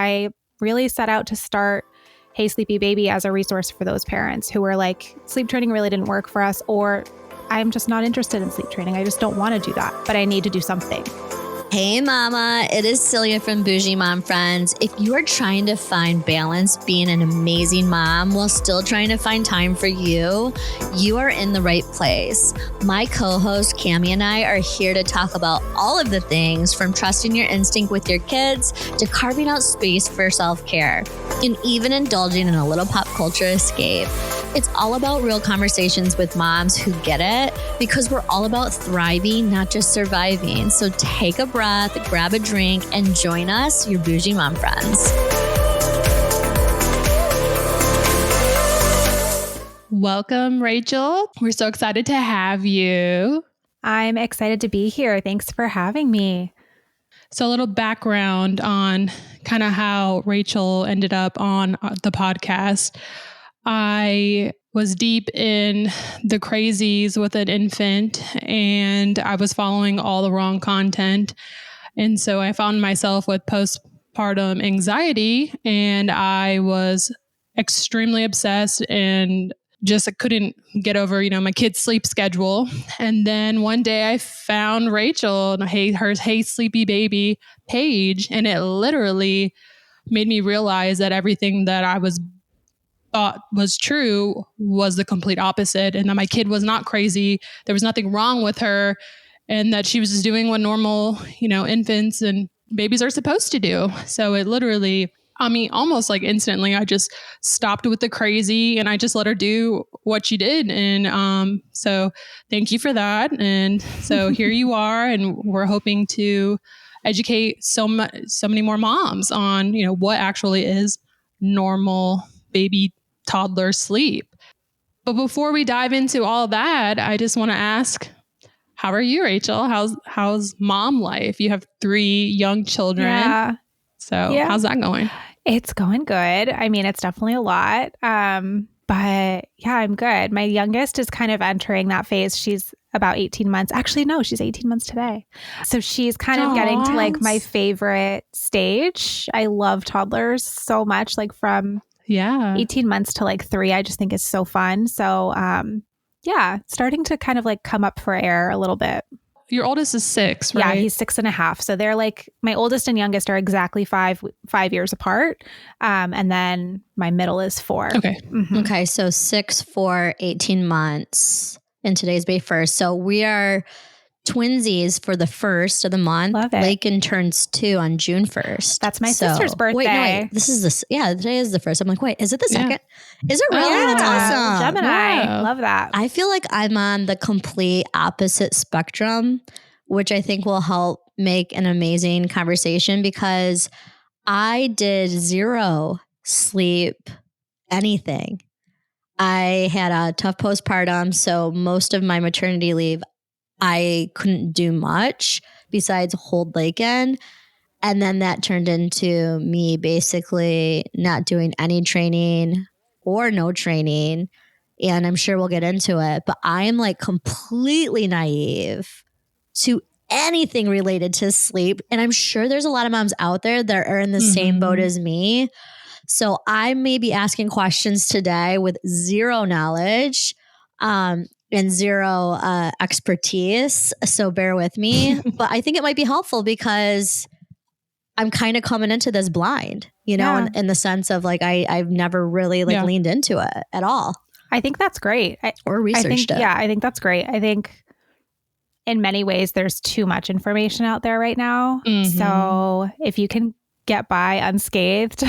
I really set out to start Hey Sleepy Baby as a resource for those parents who were like, sleep training really didn't work for us, or I'm just not interested in sleep training. I just don't want to do that, but I need to do something. Hey mama, it is Celia from Bougie Mom Friends. If you are trying to find balance being an amazing mom while still trying to find time for you, you are in the right place. My co-host Cammie and I are here to talk about all of the things from trusting your instinct with your kids to carving out space for self-care and even indulging in a little pop culture escape. It's all about real conversations with moms who get it, because we're all about thriving, not just surviving. So take a breath, grab a drink, and join us, your Bougie Mom Friends. Welcome, Rachel. We're so excited to have you. I'm excited to be here. Thanks for having me. So a little background on kind of how Rachel ended up on the podcast. I was deep in the crazies with an infant, and I was following all the wrong content. And so I found myself with postpartum anxiety, and I was extremely obsessed and just couldn't get over, my kid's sleep schedule. And then one day I found Rachel and her Hey Sleepy Baby page, and it literally made me realize that everything that I thought was true was the complete opposite, and that my kid was not crazy. There was nothing wrong with her, and that she was just doing what normal, infants and babies are supposed to do. So it literally, almost like instantly, I just stopped with the crazy and I just let her do what she did. And so thank you for that. And so here you are, and we're hoping to educate so many more moms on, what actually is normal baby toddler sleep. But before we dive into all that, I just want to ask, how are you, Rachel? How's mom life? You have 3 young children. Yeah. So how's that going? It's going good. It's definitely a lot. But yeah, I'm good. My youngest is kind of entering that phase. She's about 18 months. Actually, no, she's 18 months today. So she's kind of getting to like my favorite stage. I love toddlers so much, like from 18 months to like 3. I just think it's so fun. So starting to kind of like come up for air a little bit. Your oldest is 6, right? Yeah, he's 6.5. So they're like, my oldest and youngest are exactly 5 years apart. And then my middle is 4. Okay. Mm-hmm. Okay, so 6, 4, 18 months, and today's May 1st. So we are twinsies for the first of the month. Love it. Lakin turns 2 on June 1st. That's my sister's birthday. Wait. This is this. Yeah, today is the first. I'm like, wait, is it the second? Is it really? Yeah. That's awesome. Gemini. Wow. Love that. I feel like I'm on the complete opposite spectrum, which I think will help make an amazing conversation, because I did 0 sleep anything. I had a tough postpartum, so most of my maternity leave, I couldn't do much besides hold Lakin. And then that turned into me basically not doing any training or no training. And I'm sure we'll get into it, but I am like completely naive to anything related to sleep. And I'm sure there's a lot of moms out there that are in the same boat as me. So I may be asking questions today with 0 knowledge. And 0 expertise. So bear with me. But I think it might be helpful because I'm kind of coming into this blind, in the sense of like, I've never really leaned into it at all. I think that's great. Or researched it. Yeah, I think that's great. I think in many ways, there's too much information out there right now. Mm-hmm. So if you can get by unscathed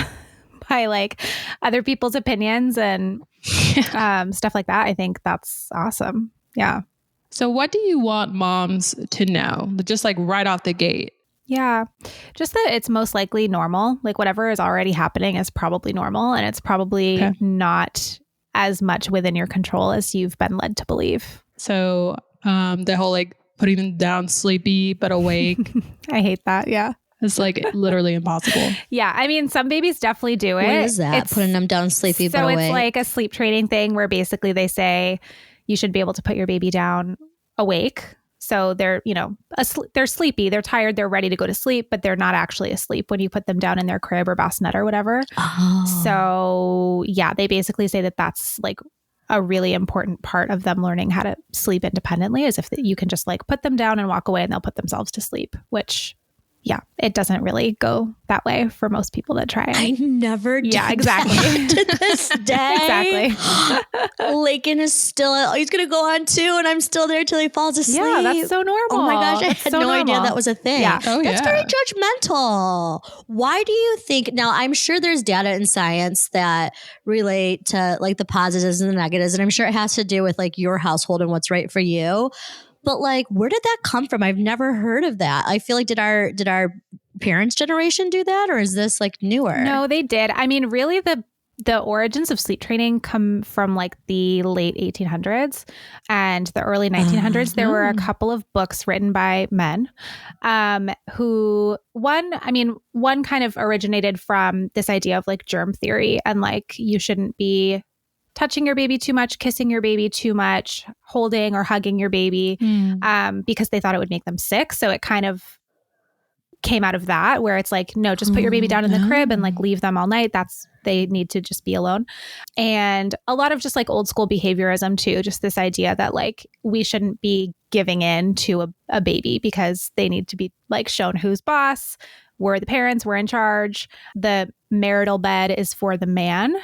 by like other people's opinions and stuff like that, I think that's awesome. Yeah. So what do you want moms to know? Just like right off the gate. Yeah. Just that it's most likely normal. Like whatever is already happening is probably normal, and it's probably not as much within your control as you've been led to believe. So the whole like putting them down sleepy but awake. I hate that. Yeah. It's like literally impossible. Yeah. Some babies definitely do it. What is that? Putting them down sleepy but awake? So it's like a sleep training thing where basically they say you should be able to put your baby down awake. So they're, they're sleepy, they're tired, they're ready to go to sleep, but they're not actually asleep when you put them down in their crib or bassinet or whatever. Oh. So yeah, they basically say that that's like a really important part of them learning how to sleep independently, is if you can just like put them down and walk away and they'll put themselves to sleep, which yeah, it doesn't really go that way for most people that try it. I never did exactly. that to this day. Exactly. Lincoln is still, he's going to go on too, and I'm still there till he falls asleep. Yeah, that's so normal. Oh my gosh, I That's had so no idea normal. that was a thing. Yeah. Oh, That's yeah. very judgmental. Why do you think, now I'm sure there's data and science that relate to like the positives and the negatives, and I'm sure it has to do with like your household and what's right for you. But like, where did that come from? I've never heard of that. I feel like did our parents' generation do that, or is this like newer? No, they did. I mean, really, the origins of sleep training come from like the late 1800s and the early 1900s. There were a couple of books written by men who one kind of originated from this idea of like germ theory, and like you shouldn't be touching your baby too much, kissing your baby too much, holding or hugging your baby, because they thought it would make them sick. So it kind of came out of that, where it's like, no, just put your baby down in the crib and like leave them all night. They need to just be alone. And a lot of just like old school behaviorism too, just this idea that like we shouldn't be giving in to a baby because they need to be like shown who's boss. We're the parents, we're in charge. The marital bed is for the man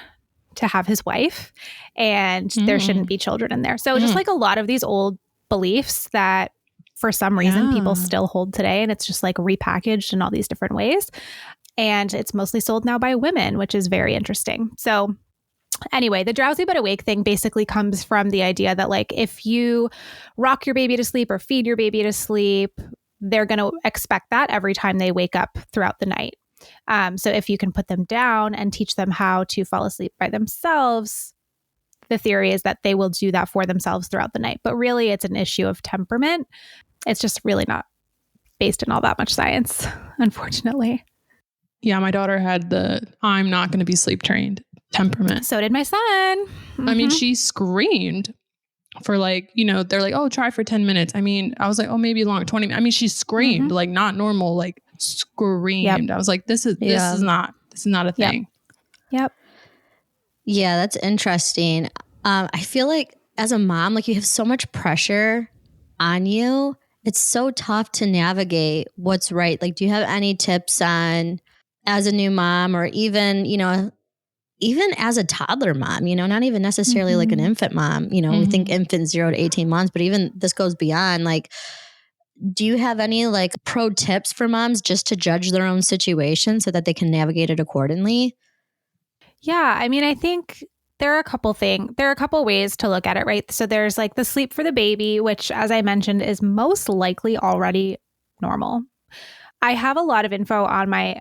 to have his wife, and there shouldn't be children in there. So just like a lot of these old beliefs that for some reason people still hold today, and it's just like repackaged in all these different ways. And it's mostly sold now by women, which is very interesting. So anyway, the drowsy but awake thing basically comes from the idea that like if you rock your baby to sleep or feed your baby to sleep, they're going to expect that every time they wake up throughout the night. So if you can put them down and teach them how to fall asleep by themselves, the theory is that they will do that for themselves throughout the night. But really, it's an issue of temperament. It's just really not based in all that much science, unfortunately. Yeah, my daughter had the I'm not going to be sleep trained temperament. So did my son. I mean, she screamed for like, they're like, oh, try for 10 minutes. I mean, I was like, oh, maybe longer, 20 minutes. I mean, she screamed like not normal, like screamed. Yep. I was like, this is not a thing. Yep. Yeah, that's interesting. I feel like as a mom, like you have so much pressure on you. It's so tough to navigate what's right. Like, do you have any tips on as a new mom, or even as a toddler mom, not even necessarily like an infant mom, we think infant 0 to 18 months, but even this goes beyond. Like, do you have any like pro tips for moms just to judge their own situation so that they can navigate it accordingly? Yeah. I mean, I think there are a couple ways to look at it, right? So there's like the sleep for the baby, which as I mentioned is most likely already normal. I have a lot of info on my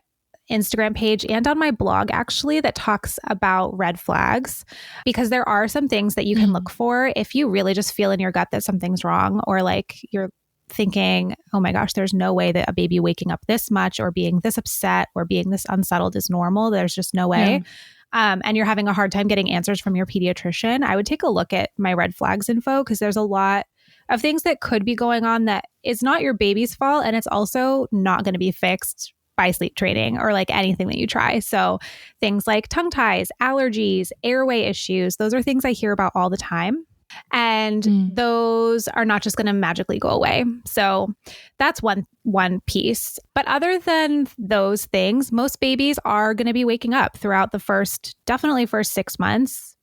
Instagram page and on my blog actually that talks about red flags, because there are some things that you can look for if you really just feel in your gut that something's wrong, or like you're thinking, oh my gosh, there's no way that a baby waking up this much or being this upset or being this unsettled is normal. There's just no way. And you're having a hard time getting answers from your pediatrician, I would take a look at my red flags info, because there's a lot of things that could be going on that is not your baby's fault. And it's also not going to be fixed by sleep training or like anything that you try. So things like tongue ties, allergies, airway issues, those are things I hear about all the time. And those are not just going to magically go away. So that's one piece. But other than those things, most babies are going to be waking up throughout the definitely first 6 months,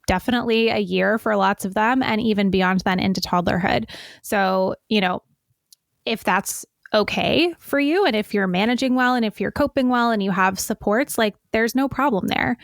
definitely a year for lots of them, and even beyond then into toddlerhood. So, if that's okay for you, and if you're managing well, and if you're coping well, and you have supports, like there's no problem there.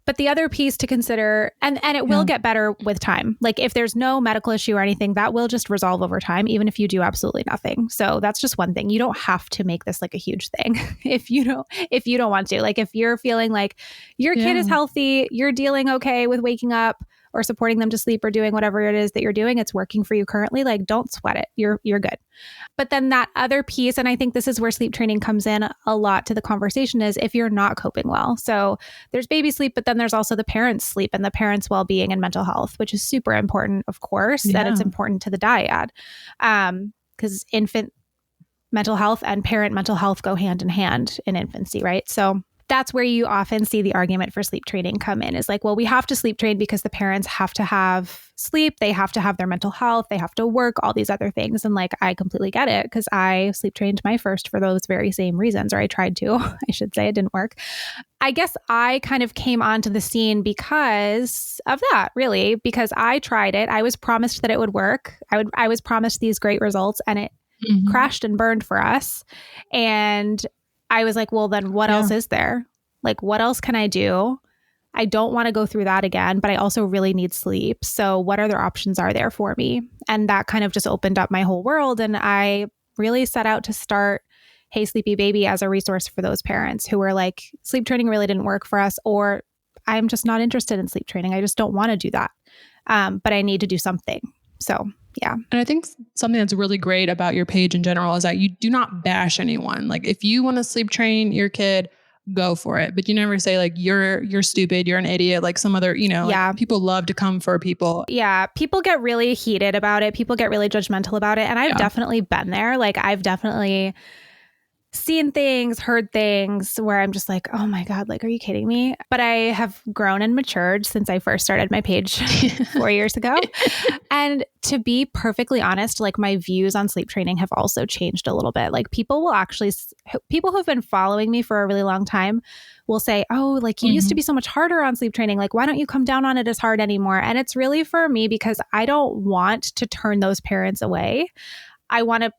But the other piece to consider, and it will get better with time. Like if there's no medical issue or anything, that will just resolve over time, even if you do absolutely nothing. So that's just one thing. You don't have to make this like a huge thing if you don't want to. Like if you're feeling like your kid is healthy, you're dealing okay with waking up, or supporting them to sleep or doing whatever it is that you're doing, it's working for you currently, like don't sweat it. You're good. But then that other piece, and I think this is where sleep training comes in a lot to the conversation, is if you're not coping well. So there's baby sleep, but then there's also the parents' sleep and the parents' well-being and mental health, which is super important, of course, that it's important to the dyad. Because infant mental health and parent mental health go hand in hand in infancy, right? So that's where you often see the argument for sleep training come in, is like, well, we have to sleep train because the parents have to have sleep. They have to have their mental health. They have to work, all these other things. And like, I completely get it because I sleep trained my first for those very same reasons, or I tried to, I should say. It didn't work. I guess I kind of came onto the scene because of that, really, because I tried it. I was promised that it would work. I was promised these great results, and it crashed and burned for us. And I was like, well, then what else is there? Like, what else can I do? I don't want to go through that again, but I also really need sleep. So what other options are there for me? And that kind of just opened up my whole world. And I really set out to start Hey Sleepy Baby as a resource for those parents who were like, sleep training really didn't work for us, or I'm just not interested in sleep training. I just don't want to do that. But I need to do something. So yeah. And I think something that's really great about your page in general is that you do not bash anyone. Like if you want to sleep train your kid, go for it. But you never say like, you're stupid, you're an idiot, like some other, like people love to come for people. Yeah. People get really heated about it. People get really judgmental about it. And I've definitely been there. Like I've definitely seen things, heard things where I'm just like, oh my God, like, are you kidding me? But I have grown and matured since I first started my page 4 years ago. And to be perfectly honest, like my views on sleep training have also changed a little bit. Like people who've been following me for a really long time will say, oh, like you used to be so much harder on sleep training. Like, why don't you come down on it as hard anymore? And it's really for me because I don't want to turn those parents away. I want to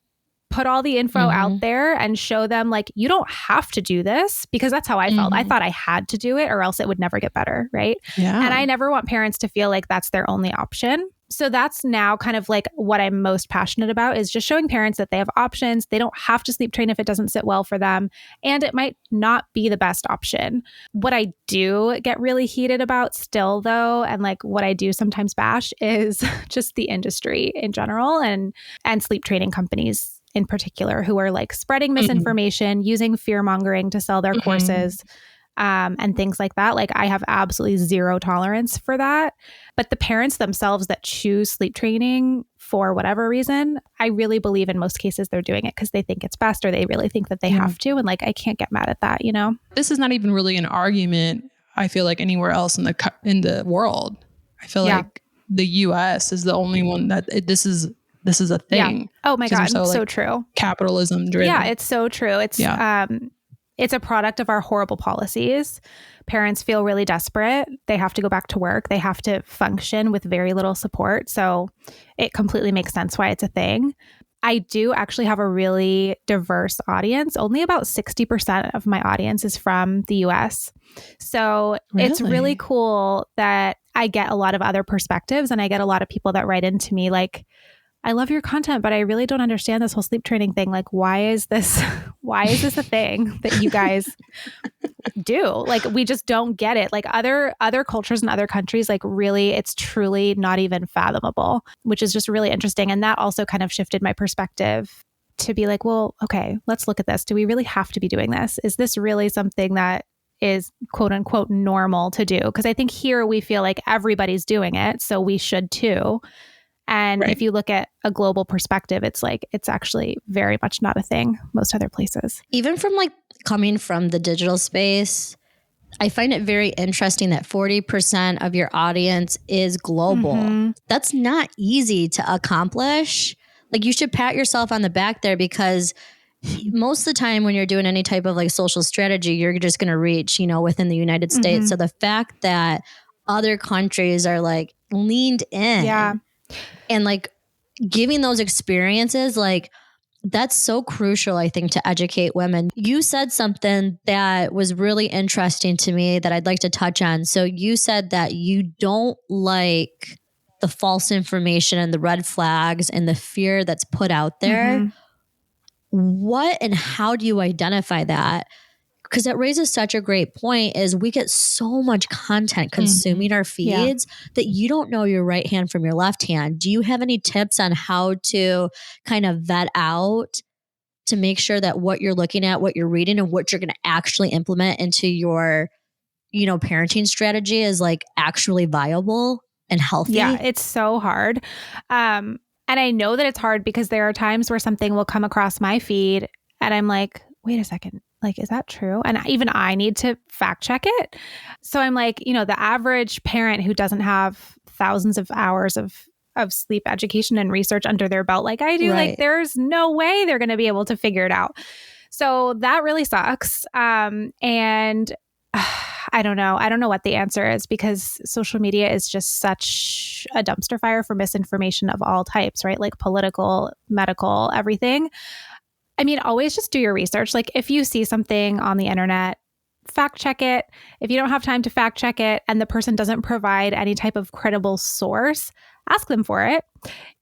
put all the info out there and show them like, you don't have to do this, because that's how I felt. I thought I had to do it or else it would never get better. Right. Yeah. And I never want parents to feel like that's their only option. So that's now kind of like what I'm most passionate about, is just showing parents that they have options. They don't have to sleep train if it doesn't sit well for them. And it might not be the best option. What I do get really heated about still though, and like what I do sometimes bash, is just the industry in general and sleep training companies in particular, who are like spreading misinformation, using fear mongering to sell their courses, and things like that. Like I have absolutely zero tolerance for that. But the parents themselves that choose sleep training for whatever reason, I really believe in most cases they're doing it because they think it's best, or they really think that they have to. And like, I can't get mad at that, This is not even really an argument, I feel like, anywhere else in the world. I feel like the US is the only one that this is a thing. Yeah. Oh my God. So true. Capitalism driven. Yeah, it's so true. It's a product of our horrible policies. Parents feel really desperate. They have to go back to work. They have to function with very little support. So it completely makes sense why it's a thing. I do actually have a really diverse audience. Only about 60% of my audience is from the US. So It's really cool that I get a lot of other perspectives, and I get a lot of people that write into me like, I love your content, but I really don't understand this whole sleep training thing. Like, why is this a thing that you guys do? Like, we just don't get it. Like other cultures and other countries, like really, it's truly not even fathomable, which is just really interesting. And that also kind of shifted my perspective to be like, well, okay, let's look at this. Do we really have to be doing this? Is this really something that is quote unquote normal to do? Because I think here we feel like everybody's doing it, so we should too. And if you look at a global perspective, it's like, it's actually very much not a thing most other places. Even from like coming from the digital space, I find it very interesting that 40% of your audience is global. That's not easy to accomplish. Like you should pat yourself on the back there, because most of the time when you're doing any type of like social strategy, you're just going to reach, within the United States. So the fact that other countries are like leaned in and like giving those experiences, like that's so crucial, I think, to educate women. You said something that was really interesting to me that I'd like to touch on. So you said that you don't like the false information and the red flags and the fear that's put out there. What and how do you identify that? because that raises such a great point is we get so much content consuming our feeds that you don't know your right hand from your left hand. Do you have any tips on how to kind of vet out to make sure that what you're looking at, what you're reading, and what you're going to actually implement into your, parenting strategy is like actually viable and healthy? Yeah, it's so hard. And I know that it's hard because there are times where something will come across my feed and I'm like, wait a second, like, is that true? And even I need to fact check it. So I'm like, the average parent who doesn't have thousands of hours of sleep education and research under their belt like I do, like there's no way they're going to be able to figure it out. So that really sucks. And I don't know. I don't know what the answer is because social media is just such a dumpster fire for misinformation of all types, right? Like political, medical, everything. I mean, always just do your research. Like if you see something on the internet, fact check it. If you don't have time to fact check it and the person doesn't provide any type of credible source, ask them for it.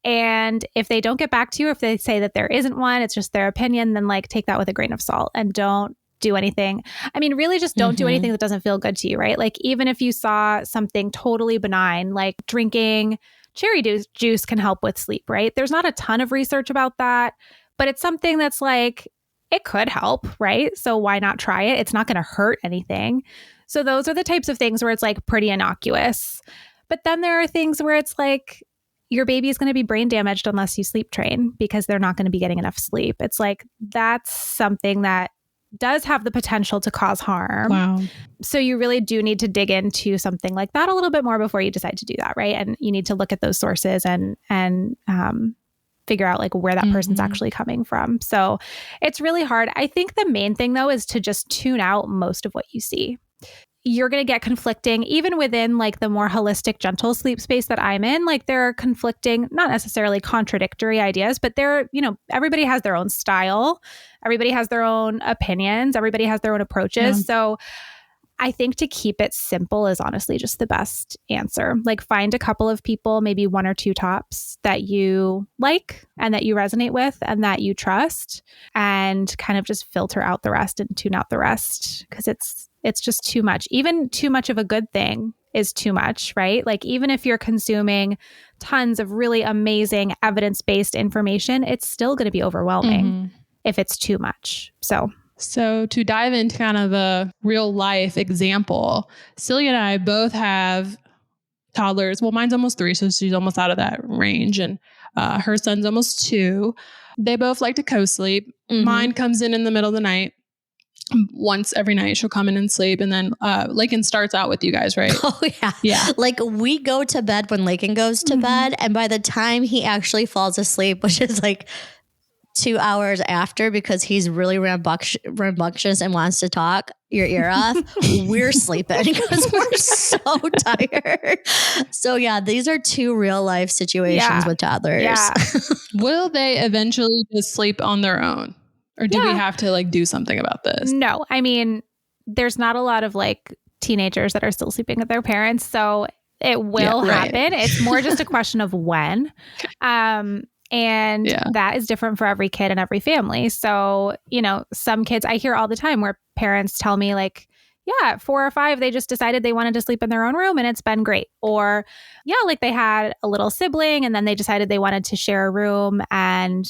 And if they don't get back to you, if they say that there isn't one, it's just their opinion, then like take that with a grain of salt and don't do anything. I mean, really just don't do anything that doesn't feel good to you, right? Like even if you saw something totally benign, like drinking cherry juice can help with sleep, right? There's not a ton of research about that, but it's something that's like, it could help, right? So why not try it? It's not going to hurt anything. So those are the types of things where it's like pretty innocuous. But then there are things where it's like your baby is going to be brain damaged unless you sleep train because they're not going to be getting enough sleep. It's like that's something that does have the potential to cause harm. Wow. So you really do need to dig into something like that a little bit more before you decide to do that, right? And you need to look at those sources and figure out like where that person's actually coming from. So it's really hard. I think the main thing though is to just tune out most of what you see. You're going to get conflicting, even within like the more holistic, gentle sleep space that I'm in. Like there are conflicting, not necessarily contradictory ideas, but everybody has their own style. Everybody has their own opinions. Everybody has their own approaches. Yeah. So I think to keep it simple is honestly just the best answer. Like find a couple of people, maybe one or two tops that you like and that you resonate with and that you trust, and kind of just filter out the rest and tune out the rest because it's just too much. Even too much of a good thing is too much, right? Like even if you're consuming tons of really amazing evidence-based information, it's still going to be overwhelming if it's too much. So to dive into kind of a real life example, Celia and I both have toddlers. Well, mine's almost 3, so she's almost out of that range. And her son's almost 2. They both like to co-sleep. Mine comes in the middle of the night. Once every night she'll come in and sleep. And then Lakin starts out with you guys, right? Oh yeah. Yeah. Like we go to bed when Lakin goes to bed. And by the time he actually falls asleep, which is like 2 hours after, because he's really rambunctious and wants to talk your ear off, we're sleeping because we're so tired. So yeah, these are 2 real life situations with toddlers. Yeah. Will they eventually just sleep on their own? Or do we have to like do something about this? No, I mean, there's not a lot of like teenagers that are still sleeping with their parents. So it will happen. It's more just a question of when. And that is different for every kid and every family. So, some kids I hear all the time where parents tell me like, at 4 or 5, they just decided they wanted to sleep in their own room and it's been great. Or like they had a little sibling and then they decided they wanted to share a room and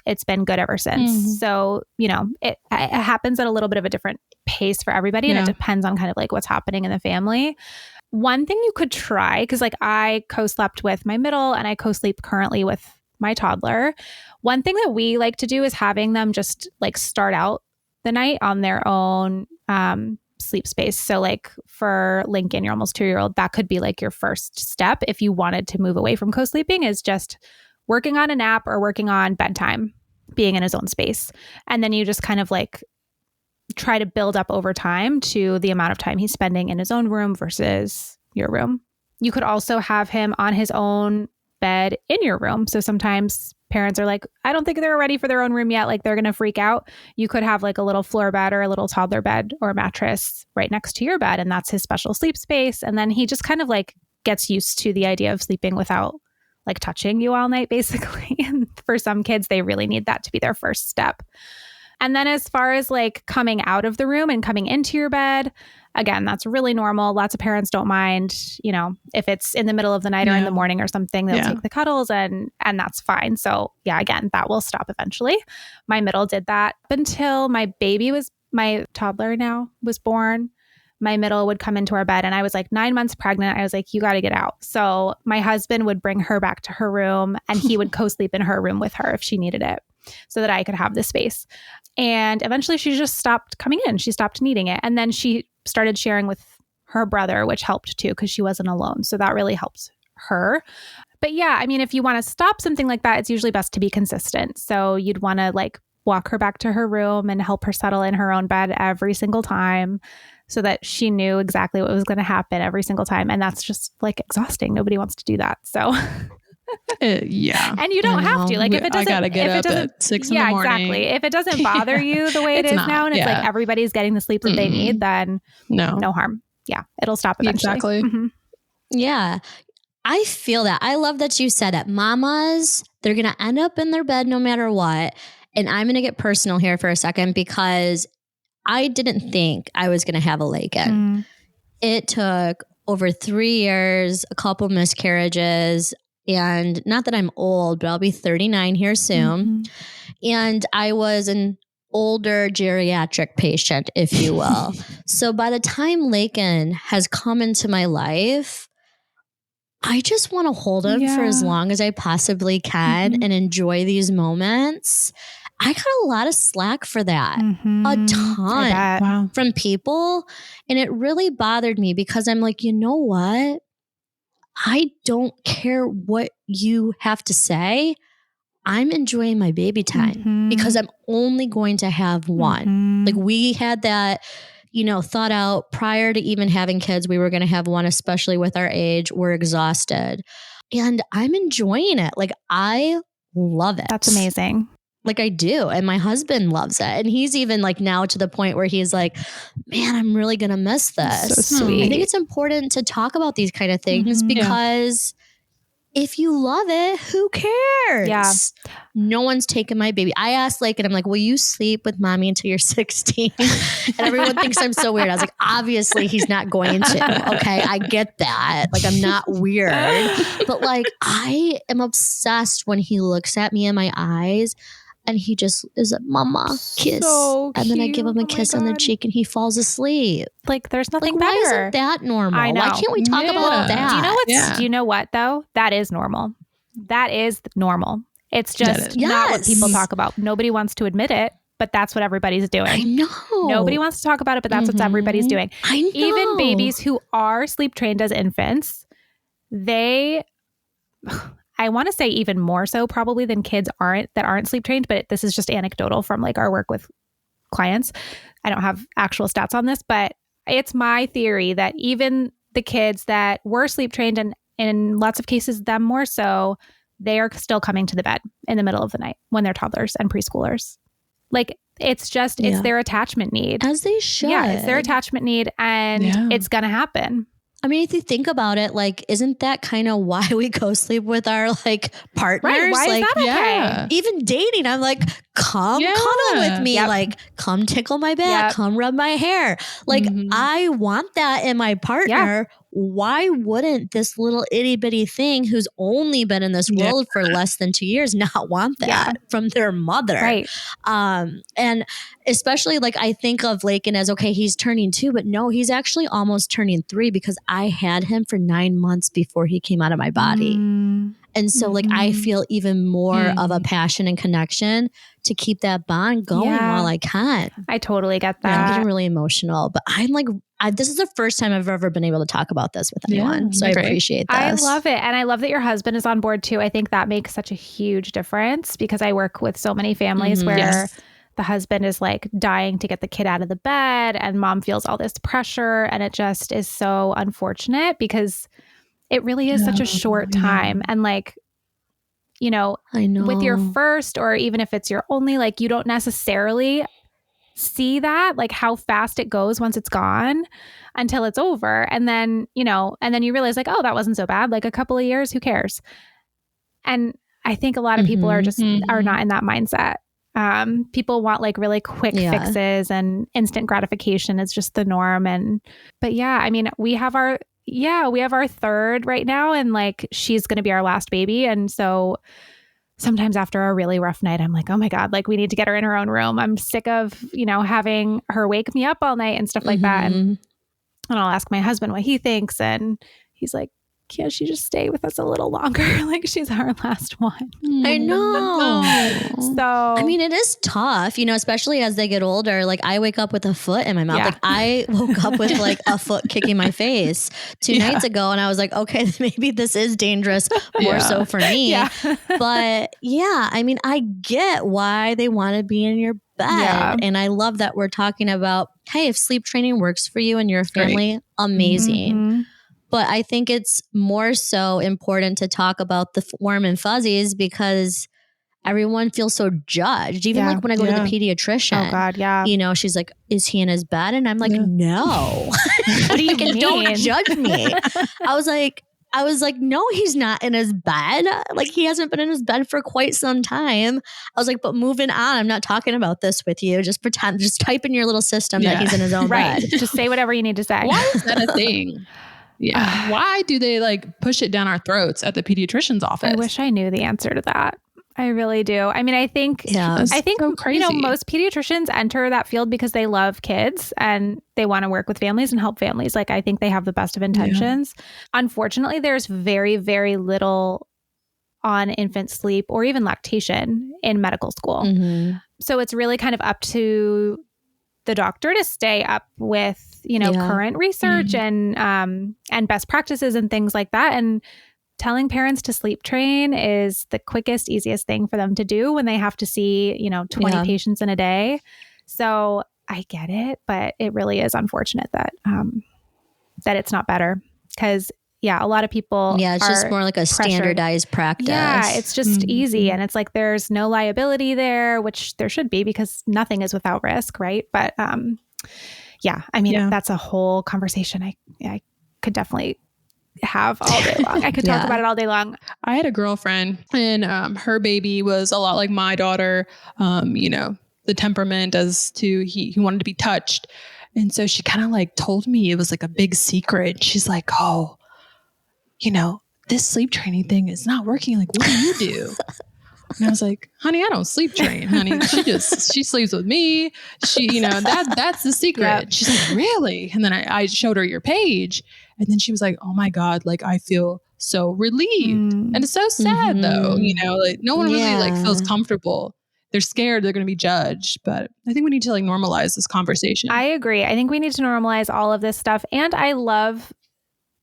it's been good ever since. So, it happens at a little bit of a different pace for everybody. And it depends on kind of like what's happening in the family. One thing you could try, because like I co-slept with my middle and I co-sleep currently with my toddler. One thing that we like to do is having them just like start out the night on their own sleep space. So like for Lincoln, your almost 2-year-old, that could be like your first step if you wanted to move away from co-sleeping, is just working on a nap or working on bedtime, being in his own space. And then you just kind of like try to build up over time to the amount of time he's spending in his own room versus your room. You could also have him on his own bed in your room. So sometimes parents are like, I don't think they're ready for their own room yet. Like they're going to freak out. You could have like a little floor bed or a little toddler bed or a mattress right next to your bed. And that's his special sleep space. And then he just kind of like gets used to the idea of sleeping without like touching you all night, basically. And for some kids, they really need that to be their first step. And then as far as like coming out of the room and coming into your bed, again, that's really normal. Lots of parents don't mind, if it's in the middle of the night or in the morning or something, they'll take the cuddles and that's fine. So yeah, again, that will stop eventually. My middle did that until my toddler now was born. My middle would come into our bed and I was like 9 months pregnant. I was like, you got to get out. So my husband would bring her back to her room and he would co-sleep in her room with her if she needed it so that I could have the space. And eventually she just stopped coming in. She stopped needing it. And then she started sharing with her brother, which helped too, because she wasn't alone. So that really helps her. But yeah, I mean, if you want to stop something like that, it's usually best to be consistent. So you'd want to like walk her back to her room and help her settle in her own bed every single time so that she knew exactly what was going to happen every single time. And that's just like exhausting. Nobody wants to do that. So yeah. And you don't have to. Like if it doesn't, I gotta get up at 6 in the morning. Yeah, exactly. If it doesn't bother you the way it is now, and it's like everybody's getting the sleep that they need, then no harm. Yeah, it'll stop eventually. Exactly. Mm-hmm. Yeah. I feel that. I love that you said that. Mamas, they're going to end up in their bed no matter what. And I'm going to get personal here for a second because I didn't think I was going to have a Lakin. It took over 3 years, a couple miscarriages, and not that I'm old, but I'll be 39 here soon. And I was an older geriatric patient, if you will. So by the time Lakin has come into my life, I just want to hold him for as long as I possibly can and enjoy these moments. I got a lot of slack for that, a ton from people. And it really bothered me because I'm like, you know what? I don't care what you have to say. I'm enjoying my baby time because I'm only going to have one. Like we had that, thought out prior to even having kids. We were going to have one, especially with our age. We're exhausted and I'm enjoying it. Like I love it. That's amazing. Like I do. And my husband loves it. And he's even like now to the point where he's like, man, I'm really going to miss this. So sweet. I think it's important to talk about these kind of things because if you love it, who cares? Yeah. No one's taking my baby. I asked and I'm like, will you sleep with mommy until you're 16? And everyone thinks I'm so weird. I was like, obviously he's not going to. Okay. I get that. Like, I'm not weird, but like, I am obsessed when he looks at me in my eyes and he just is a mama kiss. So and then I give him a kiss on the cheek and he falls asleep. Like there's nothing better. Why isn't better. that normal? I know. Why can't we talk about that? Do you know what though? That is normal. That is normal. It's just not what people talk about. Nobody wants to admit it, but that's what everybody's doing. I know. Nobody wants to talk about it, but that's what everybody's doing. I know. Even babies who are sleep trained as infants, I want to say even more so probably than kids that aren't sleep trained, but this is just anecdotal from like our work with clients. I don't have actual stats on this, but it's my theory that even the kids that were sleep trained and in lots of cases, them more so, they are still coming to the bed in the middle of the night when they're toddlers and preschoolers. Like it's their attachment need. As they should. Yeah, it's their attachment need and it's going to happen. I mean, if you think about it, like, isn't that kind of why we co-sleep with our like partners? Right. Why like, is that okay? Even dating, I'm like, come cuddle with me. Like, come tickle my back, come rub my hair. Like, I want that in my partner. Why wouldn't this little itty bitty thing who's only been in this world for less than 2 years not want that from their mother? Right. And especially like I think of Lakin as, okay, he's turning 2, but no, he's actually almost turning 3 because I had him for 9 months before he came out of my body. And so like I feel even more of a passion and connection to keep that bond going while I can. I totally get that. I'm getting really emotional, but I'm like, this is the first time I've ever been able to talk about this with anyone. So I appreciate this. I love it. And I love that your husband is on board too. I think that makes such a huge difference because I work with so many families where the husband is like dying to get the kid out of the bed and mom feels all this pressure. And it just is so unfortunate because it really is such a short time. And like, I know with your first, or even if it's your only, like you don't necessarily see that, like how fast it goes once it's gone until it's over. And then, and then you realize like, oh, that wasn't so bad. Like a couple of years, who cares? And I think a lot of people are just are not in that mindset. People want like really quick fixes, and instant gratification is just the norm. But yeah, I mean, we have our third right now, and like she's going to be our last baby. And so sometimes after a really rough night, I'm like, oh my God, like we need to get her in her own room. I'm sick of, having her wake me up all night and stuff like that. And I'll ask my husband what he thinks. And he's like, can't she just stay with us a little longer? Like she's our last one. I know. So, I mean, it is tough, especially as they get older. Like I wake up with a foot in my mouth. Like I woke up with like a foot kicking my face 2 nights ago. And I was like, okay, maybe this is dangerous more so for me. But yeah, I mean, I get why they want to be in your bed. Yeah. And I love that we're talking about, hey, if sleep training works for you and your family, amazing. Mm-hmm. But I think it's more so important to talk about the warm and fuzzies because everyone feels so judged. Even like when I go to the pediatrician. Oh God, yeah. She's like, is he in his bed? And I'm like, no. What do you mean? Don't judge me. I was like, no, he's not in his bed. Like he hasn't been in his bed for quite some time. I was like, but moving on. I'm not talking about this with you. Just pretend, just type in your little system that he's in his own bed. Just say whatever you need to say. Why is that a thing? Yeah. Why do they like push it down our throats at the pediatrician's office? I wish I knew the answer to that. I really do. I mean, I think so crazy. Most pediatricians enter that field because they love kids and they want to work with families and help families. Like I think they have the best of intentions. Yeah. Unfortunately, there's very, very little on infant sleep or even lactation in medical school. Mm-hmm. So it's really kind of up to the doctor to stay up with, current research and best practices and things like that. And telling parents to sleep train is the quickest, easiest thing for them to do when they have to see, 20 patients in a day. So I get it, but it really is unfortunate that it's not better because a lot of people it's just more like a standardized practice. Yeah, it's just easy. And it's like there's no liability there, which there should be because nothing is without risk, right? But I mean, that's a whole conversation I could definitely have all day long. I could talk about it all day long. I had a girlfriend and her baby was a lot like my daughter, the temperament as to he wanted to be touched. And so she kind of like told me it was like a big secret. She's like, oh, this sleep training thing is not working. Like, what do you do? And I was like, honey, I don't sleep train, honey. She sleeps with me. She, that's the secret. Yep. She's like, really? And then I showed her your page and then she was like, oh my God, like I feel so relieved. And it's so sad though, like no one really like feels comfortable. They're scared they're going to be judged, but I think we need to like normalize this conversation. I agree. I think we need to normalize all of this stuff. And I love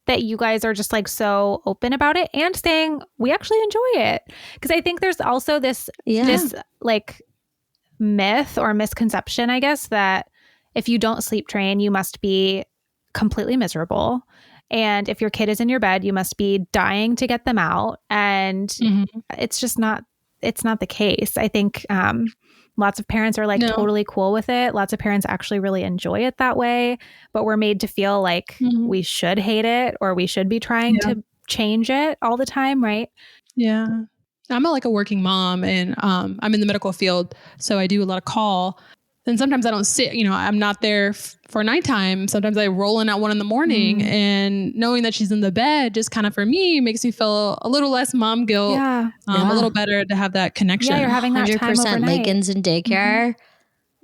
that you guys are just like so open about it and saying we actually enjoy it. Because I think there's also this like myth or misconception, I guess, that if you don't sleep train, you must be completely miserable. And if your kid is in your bed, you must be dying to get them out. And it's just not, it's not the case. I think lots of parents are like totally cool with it. Lots of parents actually really enjoy it that way, but we're made to feel like we should hate it or we should be trying to change it all the time, right? Yeah. I'm like a working mom and I'm in the medical field. So I do a lot of call. And sometimes I don't sit, I'm not there for nighttime. Sometimes I roll in at 1 a.m. and knowing that she's in the bed just kind of for me makes me feel a little less mom guilt, a little better to have that connection. Yeah, you're having that 100% time overnight. Lakins in daycare.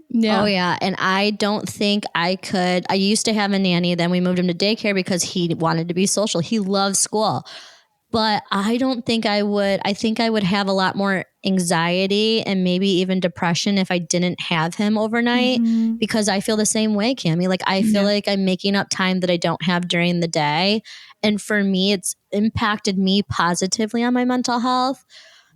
Yeah. Oh yeah. And I don't think I could, I used to have a nanny. Then we moved him to daycare because he wanted to be social. He loves school. But I don't think I would. I think I would have a lot more anxiety and maybe even depression if I didn't have him overnight because I feel the same way, Cammie. Like I feel like I'm making up time that I don't have during the day. And for me, it's impacted me positively on my mental health.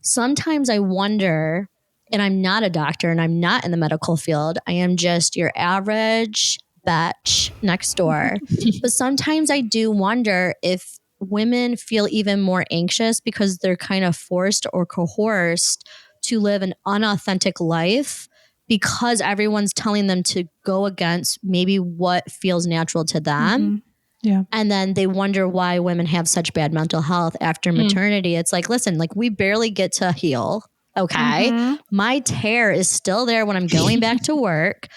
Sometimes I wonder, and I'm not a doctor and I'm not in the medical field. I am just your average bitch next door. But sometimes I do wonder if women feel even more anxious because they're kind of forced or coerced to live an unauthentic life because everyone's telling them to go against maybe what feels natural to them. Yeah. And then they wonder why women have such bad mental health after maternity. It's like, listen, like we barely get to heal. Okay. My tear is still there when I'm going back to work.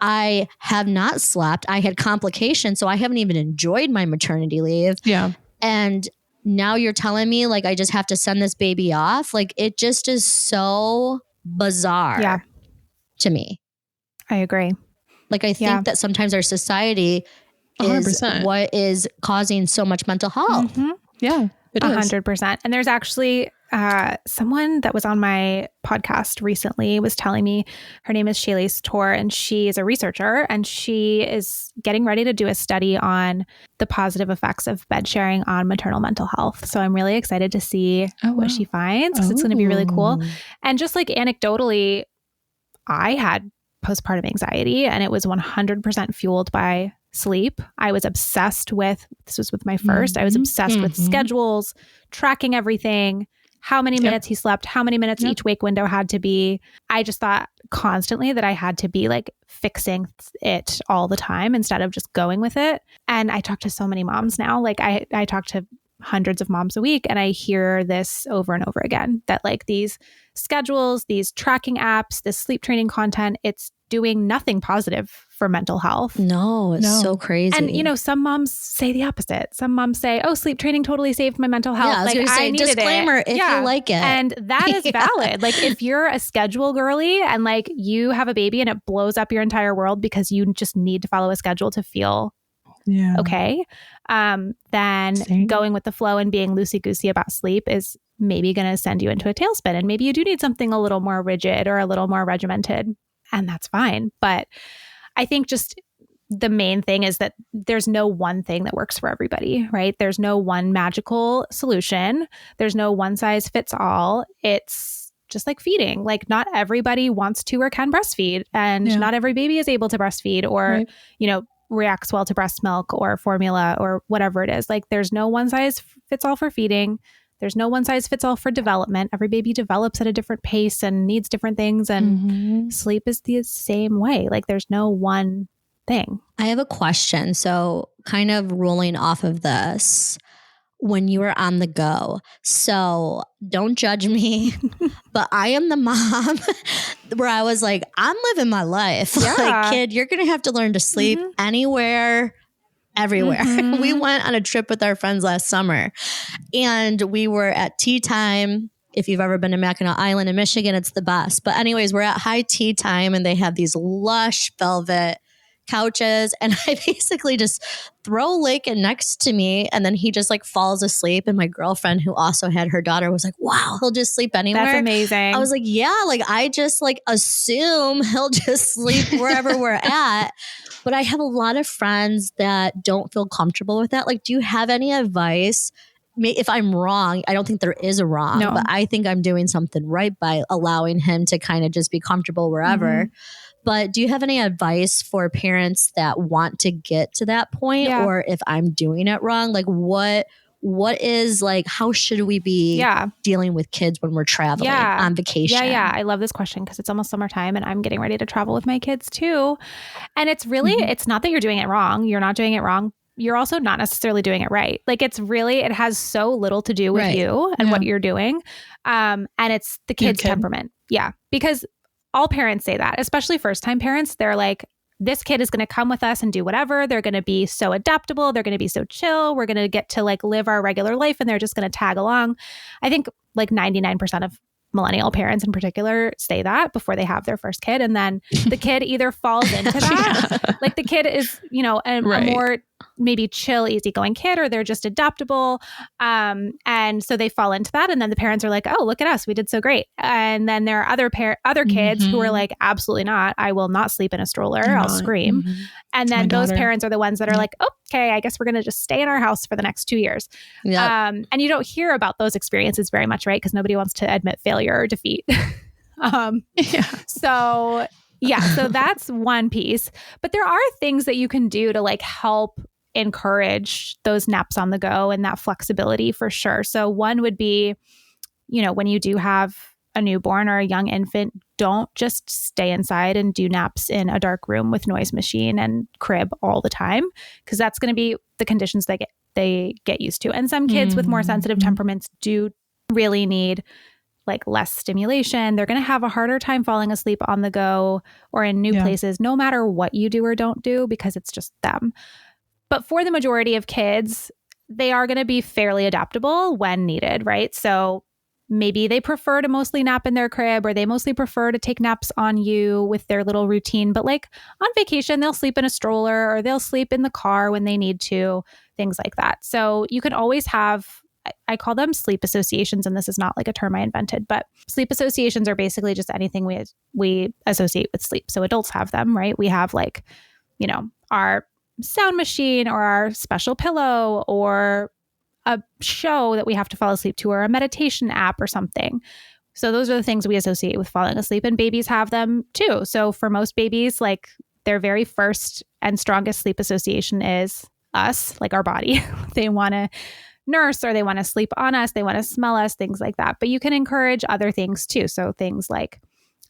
I have not slept. I had complications, so I haven't even enjoyed my maternity leave. Yeah. And now you're telling me like I just have to send this baby off. Like it just is so bizarre to me. I agree. Like I think that sometimes our society is 100%. what is causing so much mental health. Yeah, it is. 100%. And there's actually someone that was on my podcast recently was telling me, her name is Shaylee Tor, and she is a researcher, and she is getting ready to do a study on the positive effects of bed sharing on maternal mental health. So I'm really excited to see what she finds, because it's going to be really cool. And just like anecdotally, I had postpartum anxiety, and it was 100% fueled by sleep. I was obsessed with, this was with my first, I was obsessed with schedules, tracking everything, how many minutes he slept, how many minutes each wake window had to be. I just thought constantly that I had to be like fixing it all the time instead of just going with it. And I talk to so many moms now. Like I talk to hundreds of moms a week, and I hear this over and over again, that like these schedules, these tracking apps, this sleep training content, it's doing nothing positive for mental health. No, it's so crazy. And you know, some moms say the opposite. Some moms say, "Oh, sleep training totally saved my mental health." Yeah, I was going to say, disclaimer if you like it. And that is valid. Like if you're a schedule girly and like you have a baby and it blows up your entire world because you just need to follow a schedule to feel okay, then going with the flow and being loosey-goosey about sleep is maybe going to send you into a tailspin. And maybe you do need something a little more rigid or a little more regimented, and that's fine. But I think just the main thing is that there's no one thing that works for everybody, right? There's no one magical solution. There's no one size fits all. It's just like feeding. Like not everybody wants to or can breastfeed, and not every baby is able to breastfeed or, you know, reacts well to breast milk or formula or whatever it is. Like there's no one size fits all for feeding. There's no one size fits all for development. Every baby develops at a different pace and needs different things. And sleep is the same way. Like there's no one thing. I have a question. So kind of rolling off of this, when you were on the go. So don't judge me, but I am the mom where I was like, I'm living my life. Like, kid, you're going to have to learn to sleep anywhere, everywhere. We went on a trip with our friends last summer, and we were at tea time. If you've ever been to Mackinac Island in Michigan, it's the best. But anyways, we're at high tea time, and they have these lush velvet couches, and I basically just throw Lakin next to me, and then he just like falls asleep. And my girlfriend, who also had her daughter, was like, wow, he'll just sleep anywhere. That's amazing. I was like, yeah, like I just like assume he'll just sleep wherever we're at. But I have a lot of friends that don't feel comfortable with that. Like, do you have any advice? If I'm wrong, I don't think there is a wrong, but I think I'm doing something right by allowing him to kind of just be comfortable wherever. But do you have any advice for parents that want to get to that point? Or if I'm doing it wrong, like what is like, how should we be dealing with kids when we're traveling on vacation? Yeah. I love this question because it's almost summertime and I'm getting ready to travel with my kids too. And it's really, it's not that you're doing it wrong. You're not doing it wrong. You're also not necessarily doing it right. Like it's really, it has so little to do with you and what you're doing. And it's the kid's temperament. Yeah. Because all parents say that, especially first-time parents. They're like, this kid is going to come with us and do whatever. They're going to be so adaptable. They're going to be so chill. We're going to get to like live our regular life and they're just going to tag along. I think like 99% of millennial parents in particular say that before they have their first kid. And then the kid either falls into that. Like the kid is, you know, a more maybe chill, easygoing kid, or they're just adaptable. And so they fall into that. And then the parents are like, oh, look at us. We did so great. And then there are other kids who are like, absolutely not. I will not sleep in a stroller. I'll scream. And then those parents are the ones that are like, okay, I guess we're going to just stay in our house for the next 2 years. And you don't hear about those experiences very much, right? Because nobody wants to admit failure or defeat. So that's one piece. But there are things that you can do to like help encourage those naps on the go and that flexibility for sure. So one would be, you know, when you do have a newborn or a young infant, don't just stay inside and do naps in a dark room with noise machine and crib all the time, because that's going to be the conditions they get used to. And some kids with more sensitive temperaments do really need like less stimulation. They're going to have a harder time falling asleep on the go or in new places, no matter what you do or don't do, because it's just them. But for the majority of kids, they are going to be fairly adaptable when needed, right? So maybe they prefer to mostly nap in their crib, or they mostly prefer to take naps on you with their little routine. But like on vacation, they'll sleep in a stroller, or they'll sleep in the car when they need to, things like that. So you can always have, I call them sleep associations, and this is not like a term I invented, but sleep associations are basically just anything we associate with sleep. So adults have them, right? We have like, our sound machine, or our special pillow, or a show that we have to fall asleep to, or a meditation app or something. So those are the things we associate with falling asleep, and babies have them too. So for most babies, like their very first and strongest sleep association is us, like our body. They want to nurse, or they want to sleep on us, they want to smell us, things like that. But you can encourage other things too. So things like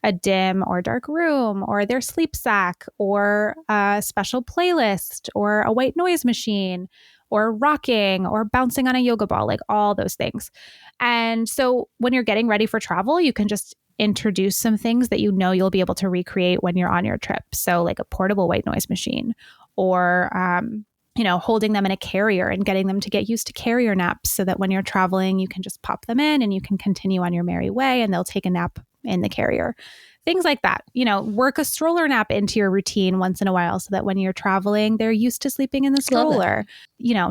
a dim or dark room, or their sleep sack, or a special playlist, or a white noise machine, or rocking, or bouncing on a yoga ball, like all those things. And so when you're getting ready for travel, you can just introduce some things that you'll be able to recreate when you're on your trip. So like a portable white noise machine, or holding them in a carrier and getting them to get used to carrier naps, so that when you're traveling, you can just pop them in and you can continue on your merry way, and they'll take a nap in the carrier. Things like that. Work a stroller nap into your routine once in a while, so that when you're traveling, they're used to sleeping in the stroller.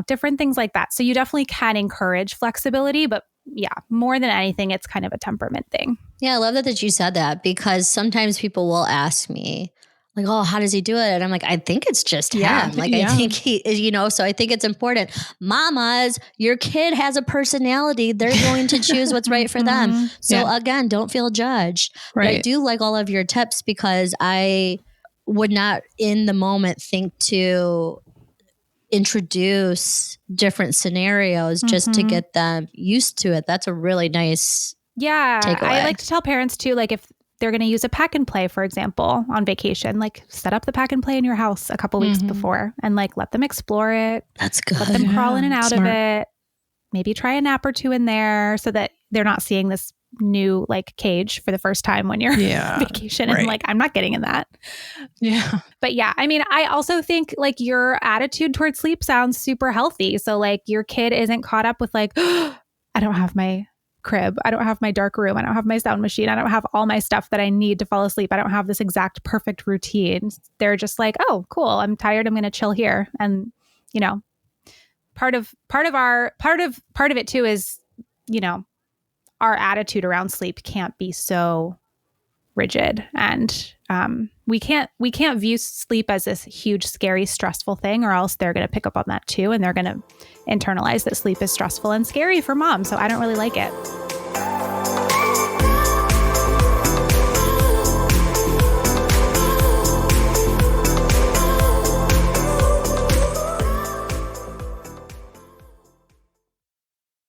Different things like that. So you definitely can encourage flexibility, but yeah, more than anything, it's kind of a temperament thing. Yeah, I love that you said that, because sometimes people will ask me, like, oh, how does he do it? And I'm like, I think it's just him. Like, I think he is, so I think it's important. Mamas, your kid has a personality. They're going to choose what's right for them. So again, don't feel judged. Right. But I do like all of your tips, because I would not in the moment think to introduce different scenarios just to get them used to it. That's a really nice takeaway. I like to tell parents too, like if they're going to use a pack and play, for example, on vacation, like set up the pack and play in your house a couple weeks before, and like let them explore it. That's good. Let them crawl in and out of it. Maybe try a nap or two in there, so that they're not seeing this new like cage for the first time when you're on vacation. And like, I'm not getting in that. Yeah. But yeah, I mean, I also think like your attitude towards sleep sounds super healthy. So like your kid isn't caught up with like, I don't have my crib, I don't have my dark room, I don't have my sound machine, I don't have all my stuff that I need to fall asleep, I don't have this exact perfect routine. They're just like, oh, cool, I'm tired, I'm going to chill here. And part of it too is our attitude around sleep can't be so rigid, and we can't view sleep as this huge, scary, stressful thing, or else they're going to pick up on that too, and they're going to internalize that sleep is stressful and scary for mom. So I don't really like it.